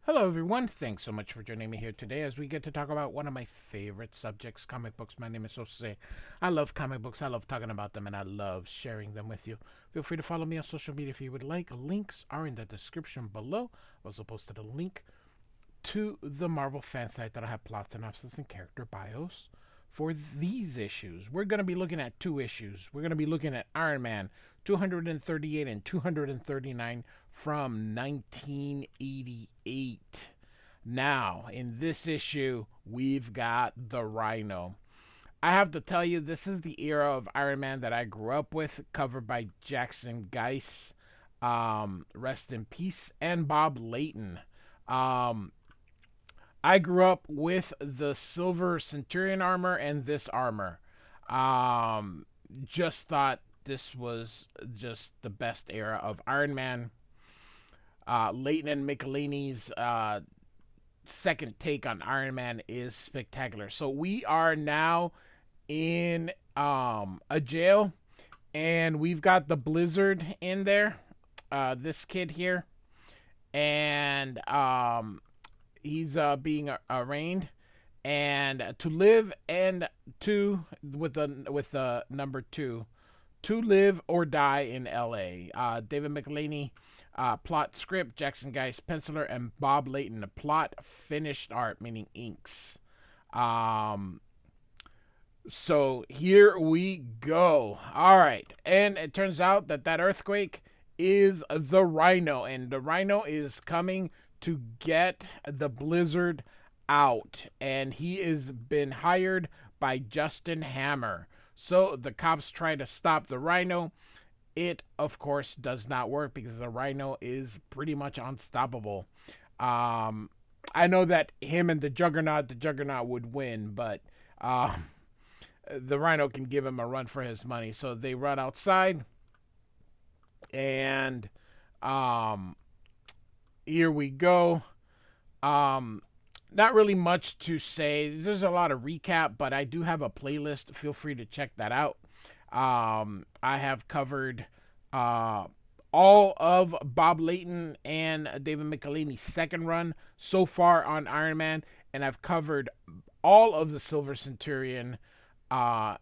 Hello, everyone. Thanks so much for joining me here today as we get to talk about one of my favorite subjects, comic books. My name is Jose. I love comic books. I love talking about them, and I love sharing them with you. Feel free to follow me on social media if you would like. Links are in the description below. I also posted a link to the Marvel fan site that I have plot synopsis and character bios for these issues. We're going to be looking at two issues. We're going to be looking at Iron Man 238 and 239 from 1988. Now, in this issue, we've got the Rhino. I have to tell you, this is the era of Iron Man that I grew up with, covered by Jackson Guice, rest in peace, and Bob Layton. Um, I grew up with the Silver Centurion armor and this armor. Um, just thought this was just the best era of Iron Man. Layton and Michelinie's second take on Iron Man is spectacular. So we are now in a jail, and we've got the Blizzard in there. This kid here, and he's being arraigned, and to live and to with the number two, to live or die in L.A. David Michelinie, plot script, Jackson Guice penciler, and Bob Layton the plot, finished art meaning inks. Um, so here we go. All right, and it turns out that earthquake is the Rhino, and the Rhino is coming to get the Blizzard out, and he has been hired by Justin Hammer. So the cops try to stop the Rhino. It, of course, does not work because the Rhino is pretty much unstoppable. Um, I know that him and the Juggernaut would win, but the Rhino can give him a run for his money. So they run outside, and um, here we go. Um, Not really much to say. There's a lot of recap, but I do have a playlist. Feel free to check that out. I have covered uh, all of Bob Layton and David Michelinie's second run so far on Iron Man, and I've covered all of the Silver Centurion uh,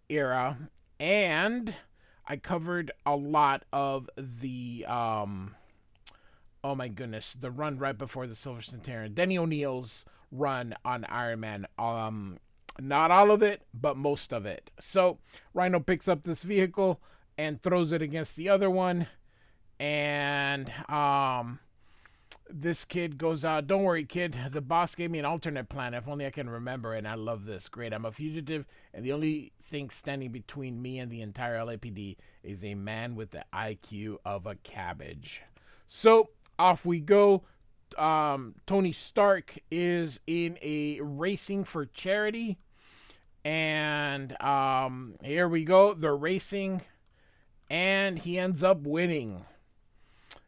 era, and I covered a lot of the oh my goodness, the run right before the Silver Centurion, Denny O'Neil's run on Iron Man. Not all of it, but most of it. So Rhino picks up this vehicle and throws it against the other one, and this kid goes out. Don't worry, kid. The boss gave me an alternate plan. If only I can remember it. And I love this. Great. I'm a fugitive, and the only thing standing between me and the entire LAPD is a man with the IQ of a cabbage. So off we go. Tony Stark is in a racing for charity, and here we go. They're racing, and he ends up winning.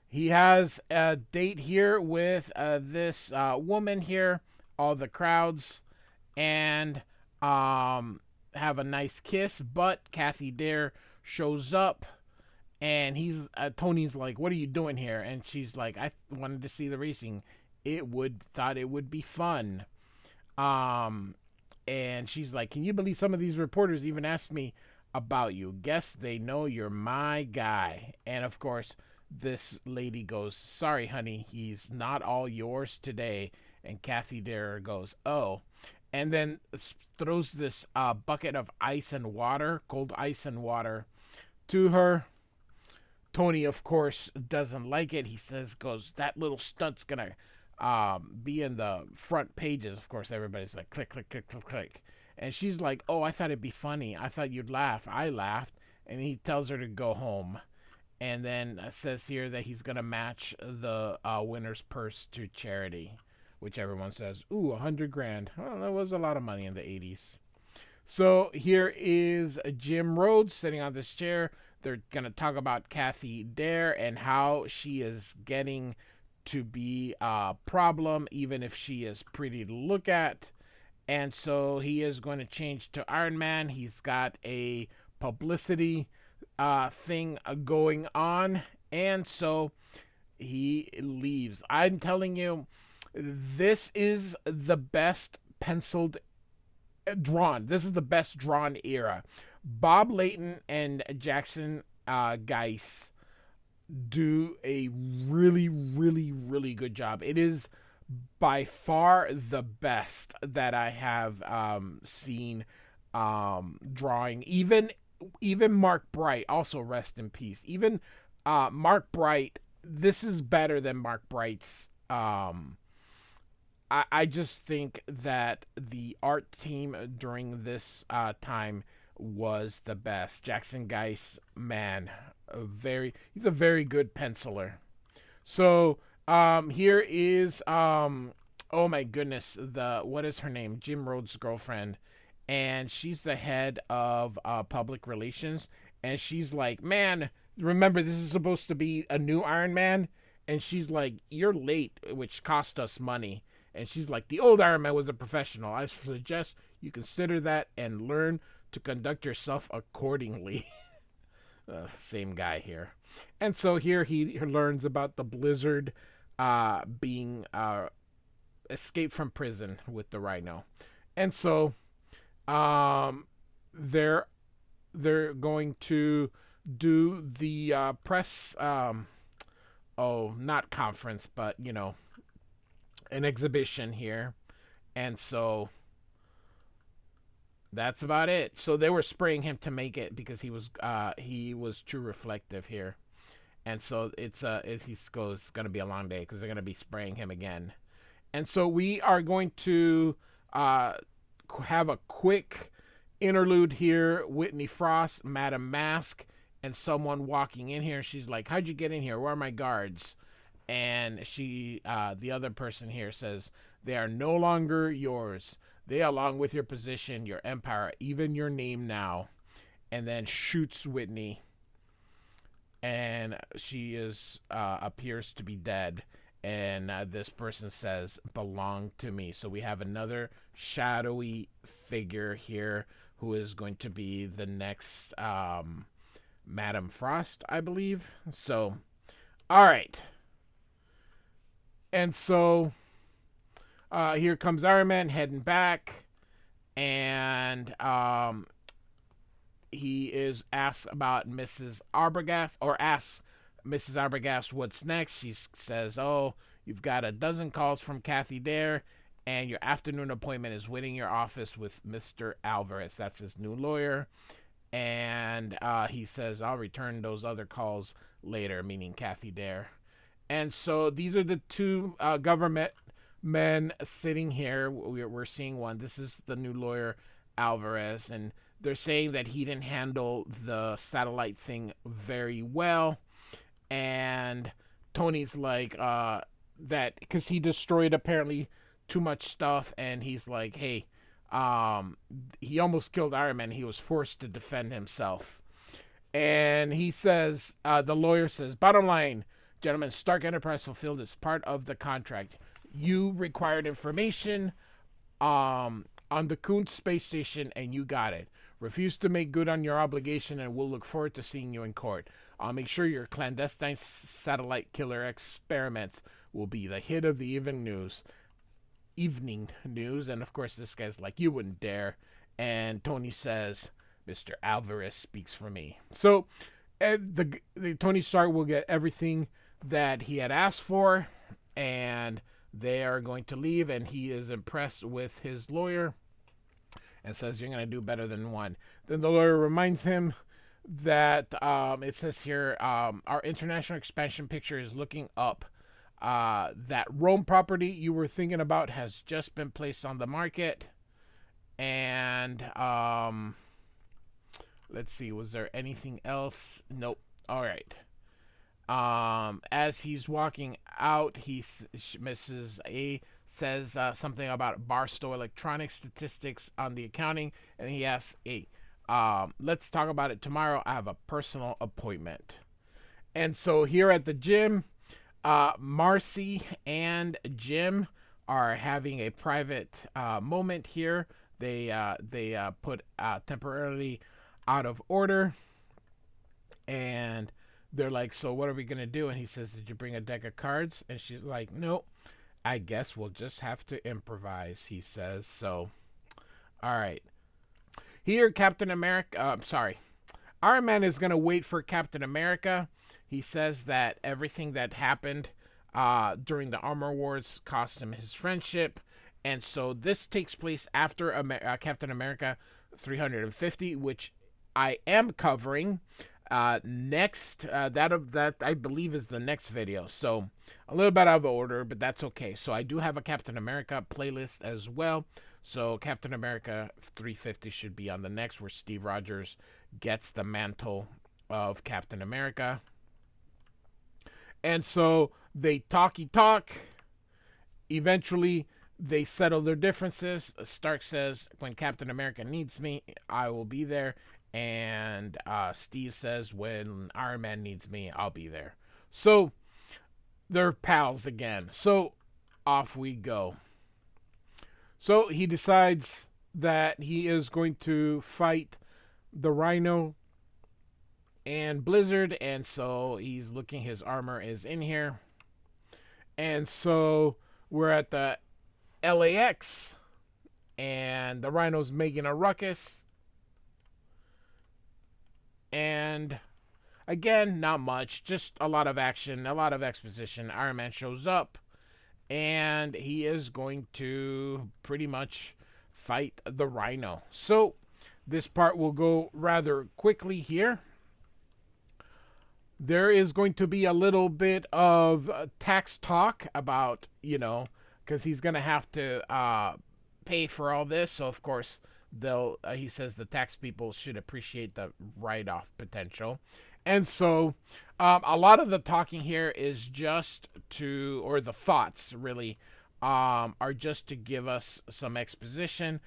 He has a date here with this woman here, all the crowds, and have a nice kiss. But Kathy Dare shows up, and he's Tony's like, "What are you doing here?" And she's like, "I wanted to see the racing. Thought it would be fun." Um, and she's like, "Can you believe some of these reporters even asked me about you? Guess they know you're my guy." And of course, this lady goes, "Sorry, honey, he's not all yours today." And Kathy Dare goes, "Oh," and then throws this bucket of ice and water, cold ice and water, to her. Tony, of course, doesn't like it. He goes, "That little stunt's gonna be in the front pages." Of course, everybody's like, click, click, click, click, click. And she's like, "Oh, I thought it'd be funny. I thought you'd laugh." I laughed. And he tells her to go home. And then says here that he's going to match the winner's purse to charity, which everyone says, "Ooh, 100 grand. Well, that was a lot of money in the 80s. So here is Jim Rhodes sitting on this chair. They're going to talk about Kathy Dare and how she is getting to be a problem, even if she is pretty to look at. And so he is going to change to Iron Man. He's got a publicity thing going on. And so he leaves. I'm telling you, This is the best penciled drawn. This is the best drawn era. Bob Layton and Jackson Guice do a really, really, really good job. It is by far the best that I have seen drawing. Even Mark Bright, also rest in peace. Even Mark Bright, this is better than Mark Bright's. I just think that the art team during this time was the best. Jackson Guice, man, he's a very good penciler. So here is oh my goodness, the what is her name? Jim Rhodes' girlfriend, and she's the head of public relations, and she's like, man, remember this is supposed to be a new Iron Man, and she's like, you're late, which cost us money. And she's like, the old Iron Man was a professional. I suggest you consider that and learn to conduct yourself accordingly. Same guy here. And so here he learns about the Blizzard being escaped from prison with the Rhino. And so they're going to do the press not conference, but an exhibition here. And so that's about it. So they were spraying him to make it because he was too reflective here. And so it's going to be a long day because they're going to be spraying him again. And so we are going to have a quick interlude here. Whitney Frost, Madam Mask, and someone walking in here. She's like, how'd you get in here? Where are my guards? And the other person here says, they are no longer yours. They, along with your position, your empire, even your name now. And then shoots Whitney. And she appears to be dead. And this person says, belong to me. So we have another shadowy figure here who is going to be the next Madam Frost, I believe. So, all right. And so here comes Iron Man heading back, and he is asked about Mrs. Arbogast, or asks Mrs. Arbogast what's next. She says, oh, you've got a dozen calls from Kathy Dare, and your afternoon appointment is waiting in your office with Mr. Alvarez. That's his new lawyer. And he says, I'll return those other calls later, meaning Kathy Dare. And so these are the two government men sitting here. We're seeing one. This is the new lawyer, Alvarez. And they're saying that he didn't handle the satellite thing very well. And Tony's like, that because he destroyed apparently too much stuff. And he's like, hey, he almost killed Iron Man. He was forced to defend himself. And he says, the lawyer says, bottom line, gentlemen, Stark Enterprise fulfilled its part of the contract. You required information on the Kuntz space station, and you got it. Refuse to make good on your obligation, and we'll look forward to seeing you in court. I'll make sure your clandestine satellite killer experiments will be the hit of the evening news. And, of course, this guy's like, you wouldn't dare. And Tony says, Mr. Alvarez speaks for me. So the Tony Stark will get everything that he had asked for, and they are going to leave, and he is impressed with his lawyer and says, you're going to do better than one. Then the lawyer reminds him that it says here, our international expansion picture is looking up. That Rome property you were thinking about has just been placed on the market. And let's see, was there anything else? Nope. All right. As he's walking out, Mrs. A says something about Barstow Electronics statistics on the accounting, and he asks, hey, let's talk about it tomorrow. I have a personal appointment. And so here at the gym, Marcy and Jim are having a private moment here. They put temporarily out of order, and they're like, so what are we going to do? And he says, did you bring a deck of cards? And she's like, no. I guess we'll just have to improvise, he says. So, all right. Here, Captain America, sorry. Iron Man is going to wait for Captain America. He says that everything that happened during the Armor Wars cost him his friendship. And so this takes place after Captain America 350, which I am covering next. That I believe is the next video. So a little bit out of order, but that's okay. So I do have a Captain America playlist as well. So Captain America 350 should be on the next, where Steve Rogers gets the mantle of Captain America. And so they talk. Eventually, they settle their differences. Stark says, when Captain America needs me, I will be there. And Steve says, when Iron Man needs me, I'll be there. So they're pals again. So off we go. So he decides that he is going to fight the Rhino and Blizzard. And so he's looking, his armor is in here. And so we're at the LAX, and the Rhino's making a ruckus. And again, not much, just a lot of action, a lot of exposition. Iron Man shows up, and he is going to pretty much fight the Rhino. So this part will go rather quickly here. There is going to be a little bit of tax talk about, because he's going to have to pay for all this. So, of course, he says the tax people should appreciate the write-off potential. And so a lot of the talking here is just or the thoughts really, are just to give us some exposition.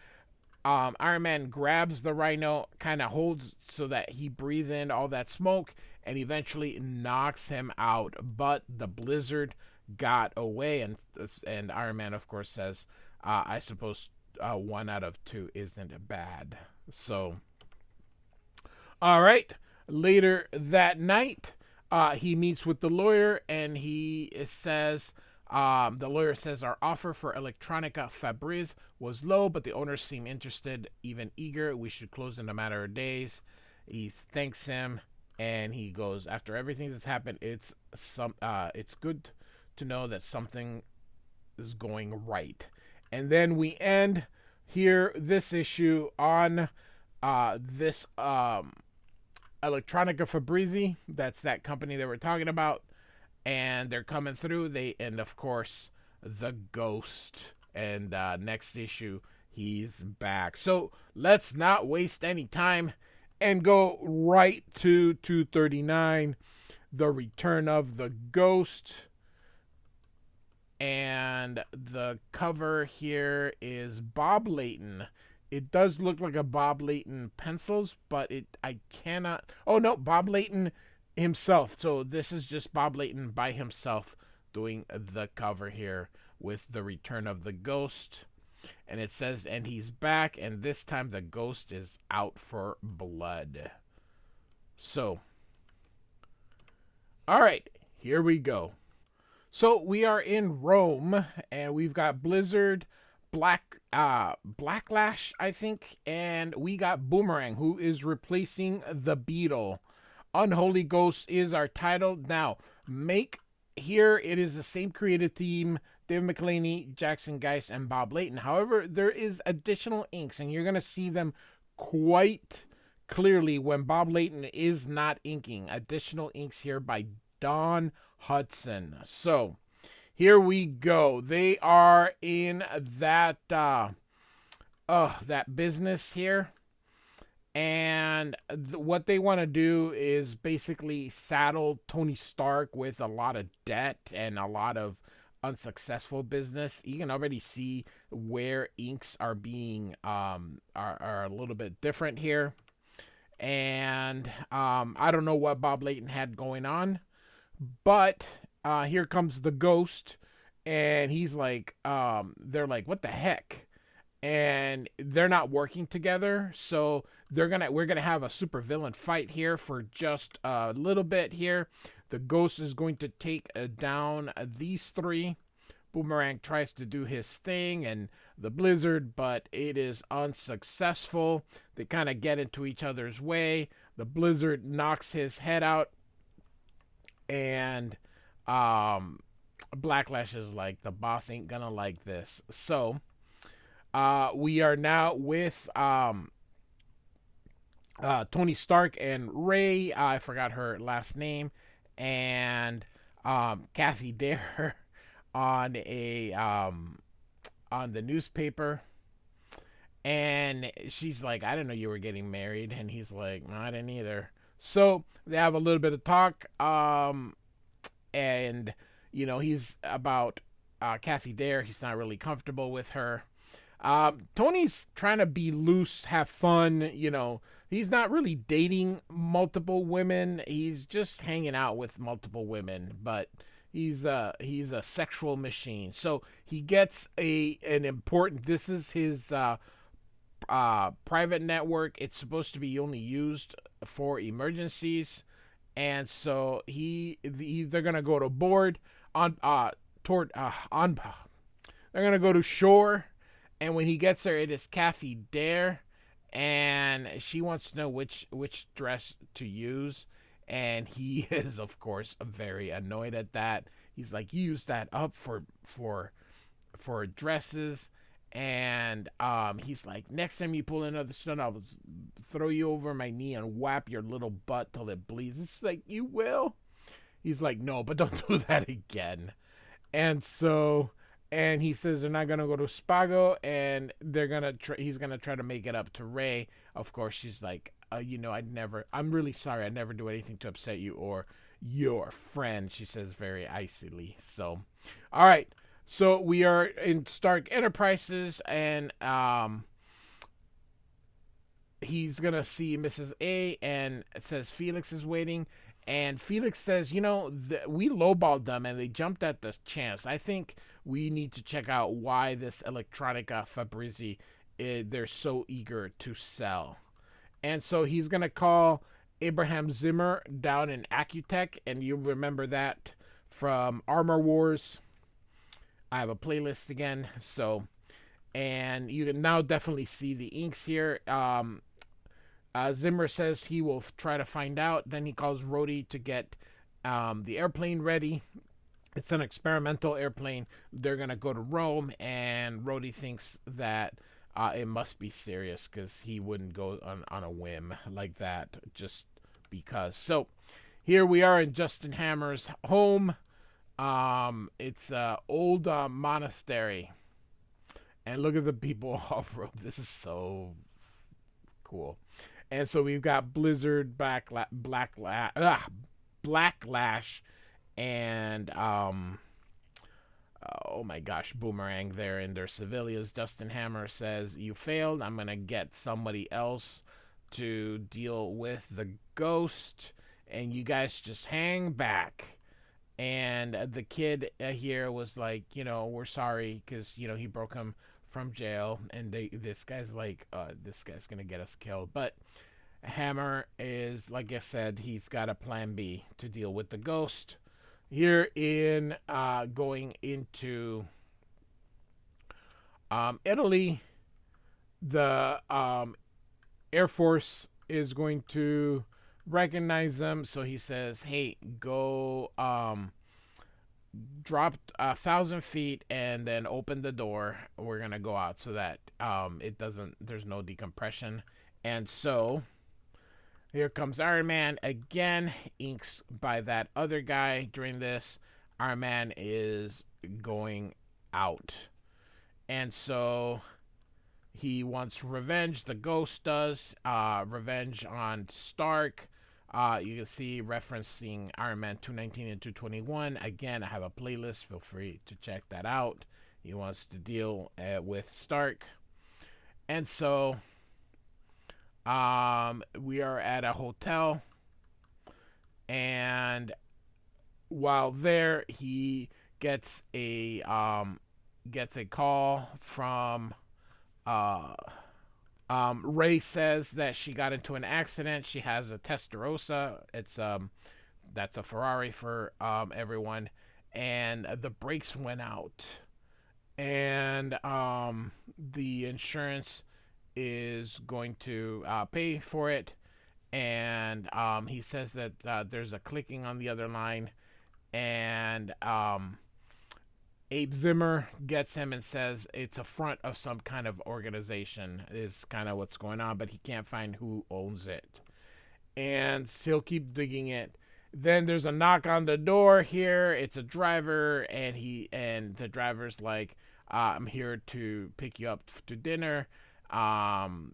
Iron Man grabs the Rhino, kind of holds so that he breathes in all that smoke, and eventually knocks him out. But the Blizzard got away, and Iron Man, of course, says, I suppose 1 out of 2 isn't bad. So, all right. Later that night, he meets with the lawyer, and he says, the lawyer says, our offer for Electronica Fabriz was low, but the owners seem interested, even eager. We should close in a matter of days. He thanks him, and he goes, after everything that's happened, it's good to know that something is going right. And then we end here this issue on this Electronica Fabrizi. That's that company that we're talking about. And they're coming through. And of course, the Ghost. And next issue, he's back. So let's not waste any time and go right to 239, the return of the Ghost. And the cover here is Bob Layton. It does look like a Bob Layton pencils, but I cannot. Oh no, Bob Layton himself. So this is just Bob Layton by himself doing the cover here with the return of the Ghost. And it says, and he's back, and this time the Ghost is out for blood. So, all right, here we go. So we are in Rome, and we've got Blizzard, Blacklash, I think, and we got Boomerang, who is replacing the Beetle. Unholy Ghost is our title. Now, here it is the same creative team, Dave Michelinie, Jackson Guice, and Bob Layton. However, there is additional inks, and you're going to see them quite clearly when Bob Layton is not inking. Additional inks here by Don Hudson. So, here we go. They are in that business here. And what they want to do is basically saddle Tony Stark with a lot of debt and a lot of unsuccessful business. You can already see where inks are being are a little bit different here. And I don't know what Bob Layton had going on, but here comes the Ghost, and he's like, they're like, what the heck? And they're not working together, so we're gonna have a supervillain fight here for just a little bit here. The Ghost is going to take down these three, Boomerang tries to do his thing and the blizzard, but it is unsuccessful. They kind of get into each other's way. The blizzard knocks his head out, and Blacklash is like, the boss ain't gonna like this. So we are now with Tony Stark and Ray. I forgot her last name, and Kathy Dare on a on the newspaper, and she's like, "I didn't know you were getting married," and he's like, "No, I didn't either." So they have a little bit of talk, and he's about Kathy Dare. He's not really comfortable with her. Tony's trying to be loose, have fun. He's not really dating multiple women. He's just hanging out with multiple women, but he's a sexual machine. So he gets an important. This is his private network. It's supposed to be only used for emergencies, and so they're gonna go to board on toward on. They're gonna go to shore. And when he gets there, it is Kathy Dare, and she wants to know which dress to use. And he is, of course, very annoyed at that. He's like, "You use that up for dresses," and he's like, "Next time you pull another stunt, I'll throw you over my knee and whap your little butt till it bleeds." It's like, "You will?" He's like, "No, but don't do that again." And so. And he says they're not gonna go to Spago, and he's gonna try to make it up to Ray. Of course, she's like, I'm really sorry. I never do anything to upset you or your friend. She says very icily. So, all right. So we are in Stark Enterprises, and he's gonna see Mrs. A, and it says Felix is waiting. And Felix says, we lowballed them and they jumped at the chance. I think we need to check out why this Electronica Fabrizi, they're so eager to sell. And so he's going to call Abraham Zimmer down in Accutech. And you remember that from Armor Wars. I have a playlist again. So, and you can now definitely see the inks here. Zimmer says he will try to find out. Then he calls Rhodey to get the airplane ready. It's an experimental airplane. They're going to go to Rome, and Rhodey thinks that it must be serious because he wouldn't go on a whim like that just because. So here we are in Justin Hammer's home. It's an old monastery. And look at the people off-road. This is so cool. And so we've got Blizzard, Blacklash, and oh my gosh, Boomerang there in their civilians. Justin Hammer says, "You failed. I'm gonna get somebody else to deal with the ghost, and you guys just hang back." And the kid here was like, "We're sorry," because he broke him from jail, and this guy's like, this guy's gonna get us killed. But Hammer is, like I said, he's got a plan B to deal with the ghost. Here in going into Italy, the Air Force is going to recognize them. So he says, "Hey, go drop 1,000 feet and then open the door. We're gonna go out so that there's no decompression." And so here comes Iron Man again, inks by that other guy. During this, Iron Man is going out, and so he wants revenge. The ghost does revenge on Stark. You can see referencing Iron Man 219 and 221. Again, I have a playlist. Feel free to check that out. He wants to deal with Stark. And so we are at a hotel. And while there, he gets a call from Ray says that she got into an accident. She has a Testarossa. That's a Ferrari for everyone, and the brakes went out. and the insurance is going to pay for it. And he says that there's a clicking on the other line, and Abe Zimmer gets him and says it's a front of some kind of organization is kind of what's going on, but he can't find who owns it. And he'll keep digging it. Then there's a knock on the door here. It's a driver, and the driver's like, "I'm here to pick you up to dinner.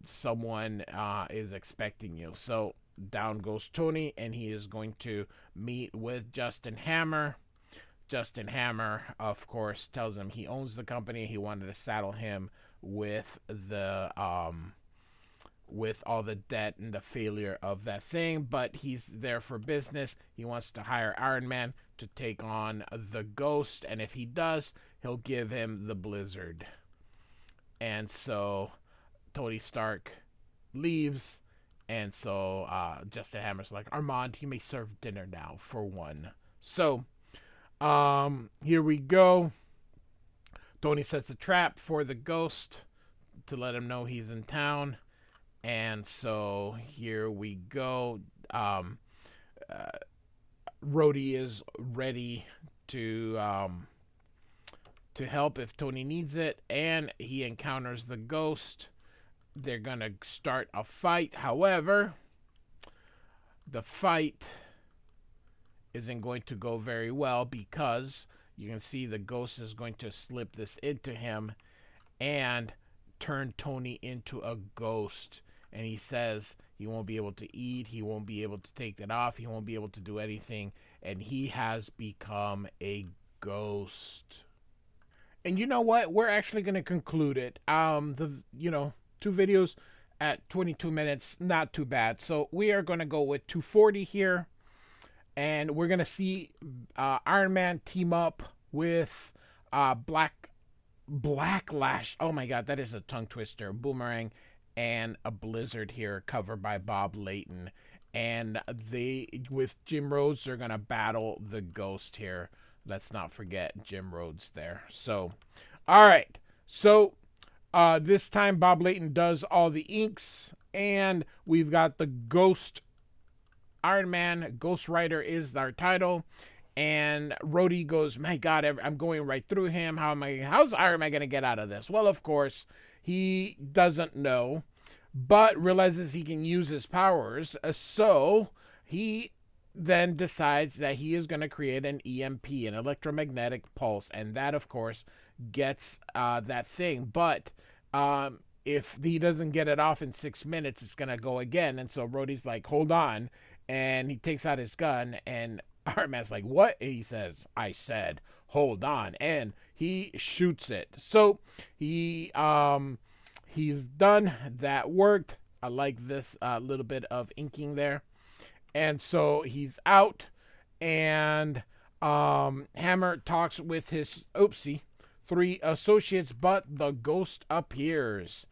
Someone is expecting you." So down goes Tony, and he is going to meet with Justin Hammer. Justin Hammer, of course, tells him he owns the company. He wanted to saddle him with the with all the debt and the failure of that thing, but he's there for business. He wants to hire Iron Man to take on the Ghost, and if he does, he'll give him the Blizzard. And so Tony Stark leaves, and so Justin Hammer's like, Armand, you may serve dinner now for one. So here we go. Tony sets a trap for the Ghost to let him know he's in town. And so here we go. Rhodey is ready to help if Tony needs it, and he encounters the Ghost. They're gonna start a fight. However, the fight isn't going to go very well because you can see the Ghost is going to slip this into him and turn Tony into a ghost. And he says he won't be able to eat, he won't be able to take that off, he won't be able to do anything, and he has become a ghost. And you know what? We're actually going to conclude it. Two videos at 22 minutes, not too bad. So we are going to go with 240 here, and we're going to see Iron Man team up with Blacklash. Oh my God, that is a tongue twister. Boomerang and a Blizzard here, covered by Bob Layton. And they, with Jim Rhodes, they're going to battle the Ghost here. Let's not forget Jim Rhodes there. So, all right. So, this time Bob Layton does all the inks, and we've got the Ghost Iron Man. Ghost Rider is our title. And Rhodey goes, my God, I'm going right through him. How's Iron Man going to get out of this? Well, of course, he doesn't know, but realizes he can use his powers. So he then decides that he is going to create an EMP, an electromagnetic pulse. And that, of course, gets that thing. But if he doesn't get it off in 6 minutes, it's going to go again. And so Rhodey's like, hold on. And he takes out his gun, and Iron Man's like, what? And he says, I said, hold on. And he shoots it. So he's done. That worked. I like this little bit of inking there. And so he's out. And Hammer talks with his, 3 associates, but the Ghost appears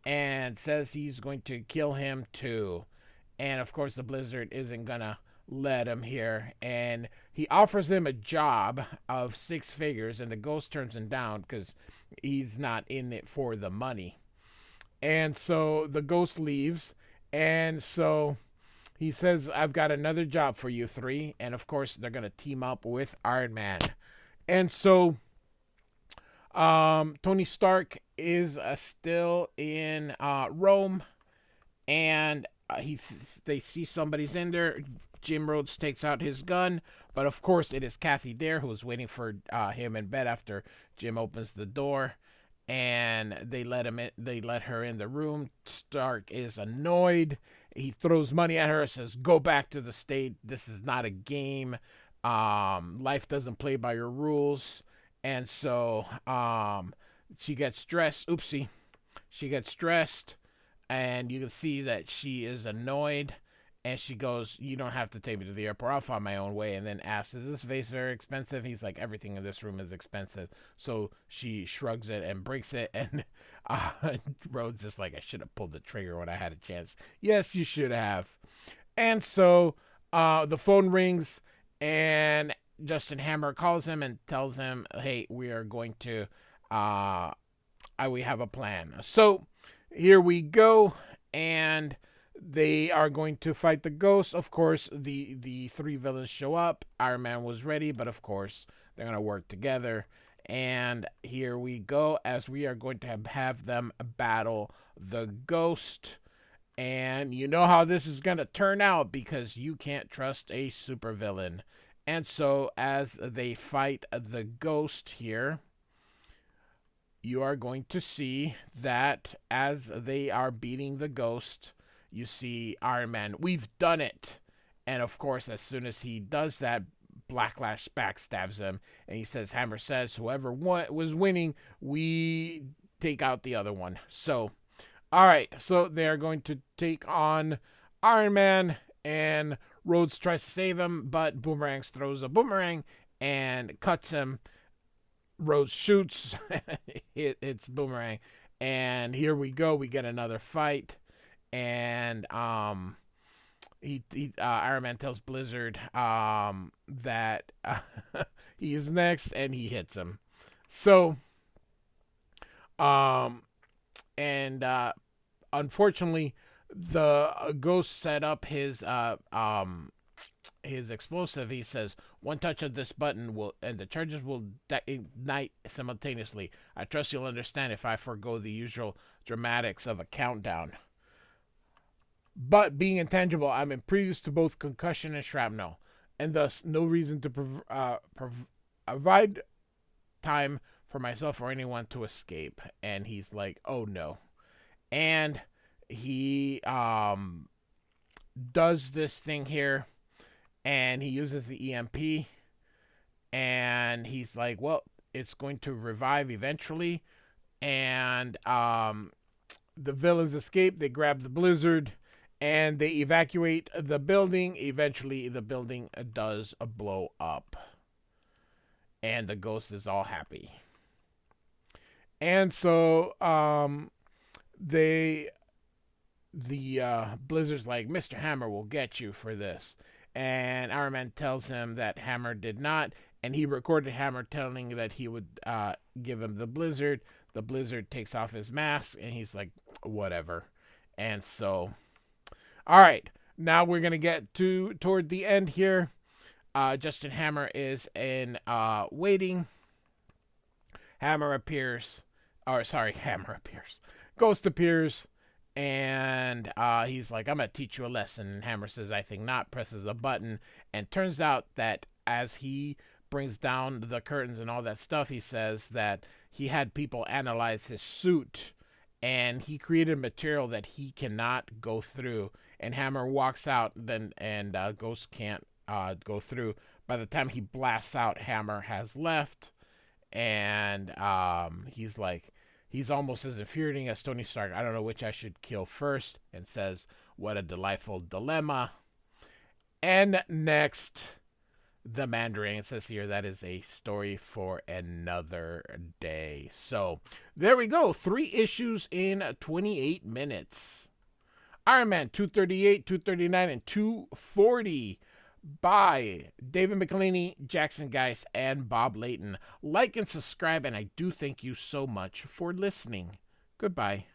and says he's going to kill him too. And of course the Blizzard isn't gonna let him here, and he offers him a job of 6 figures, and the Ghost turns him down because he's not in it for the money. And so the Ghost leaves, and so he says, I've got another job for you 3, and of course they're gonna team up with Iron Man. And so Tony Stark is still in Rome, and they see somebody's in there. Jim Rhodes takes out his gun, but of course it is Kathy Dare who is waiting for him in bed after Jim opens the door, and they let her in the room. Stark is annoyed. He throws money at her, says, go back to the state. This is not a game. Life doesn't play by your rules. And so she gets stressed. She gets stressed, and you can see that she is annoyed. And she goes, you don't have to take me to the airport. I'll find my own way. And then asks, is this vase very expensive? He's like, everything in this room is expensive. So she shrugs it and breaks it. And Rhodes is like, I should have pulled the trigger when I had a chance. Yes, you should have. And so the phone rings, and Justin Hammer calls him and tells him, hey, we are going to we have a plan. So here we go, and they are going to fight the ghosts. Of course, the three villains show up. Iron Man was ready, but of course they're gonna work together. And here we go, as we are going to have them battle the ghost. And you know how this is going to turn out because you can't trust a supervillain. And so, as they fight the ghost here, you are going to see that as they are beating the ghost, you see Iron Man, we've done it. And of course, as soon as he does that, Blacklash backstabs him, and he says, Hammer says, whoever was winning, we take out the other one. So, all right, so they're going to take on Iron Man, and Rhodes tries to save him, but Boomerangs throws a boomerang and cuts him. Rhodes shoots, it's Boomerang, and here we go. We get another fight, and Iron Man tells Blizzard that he is next, and he hits him. So, and unfortunately, the ghost set up his explosive. He says, "One touch of this button will, and the charges will ignite simultaneously. I trust you'll understand if I forego the usual dramatics of a countdown. But being intangible, I'm impervious to both concussion and shrapnel, and thus no reason to provide time for myself or anyone to escape." And he's like, "Oh no!" And he does this thing here, and he uses the EMP, and he's like, "Well, it's going to revive eventually." And the villains escape. They grab the Blizzard, and they evacuate the building. Eventually, the building does blow up, and the ghost is all happy. And so the Blizzard's like, "Mr. Hammer will get you for this." And Iron Man tells him that Hammer did not, and he recorded Hammer telling that he would give him the Blizzard. The Blizzard takes off his mask, and he's like, "Whatever." And so, all right, now we're gonna get toward the end here. Justin Hammer is in waiting. Hammer appears. Ghost appears, and he's like, "I'm gonna teach you a lesson." And Hammer says, "I think not." Presses a button, and turns out that as he brings down the curtains and all that stuff, he says that he had people analyze his suit, and he created material that he cannot go through. And Hammer walks out, and Ghost can't go through. By the time he blasts out, Hammer has left, and he's like, he's almost as infuriating as Tony Stark. "I don't know which I should kill first," and says, "What a delightful dilemma." And next, the Mandarin. It says here that is a story for another day. So there we go. 3 issues in 28 minutes. Iron Man 238, 239, and 240 by David Michelinie, Jackson Guice, and Bob Layton. Like and subscribe, and I do thank you so much for listening. Goodbye.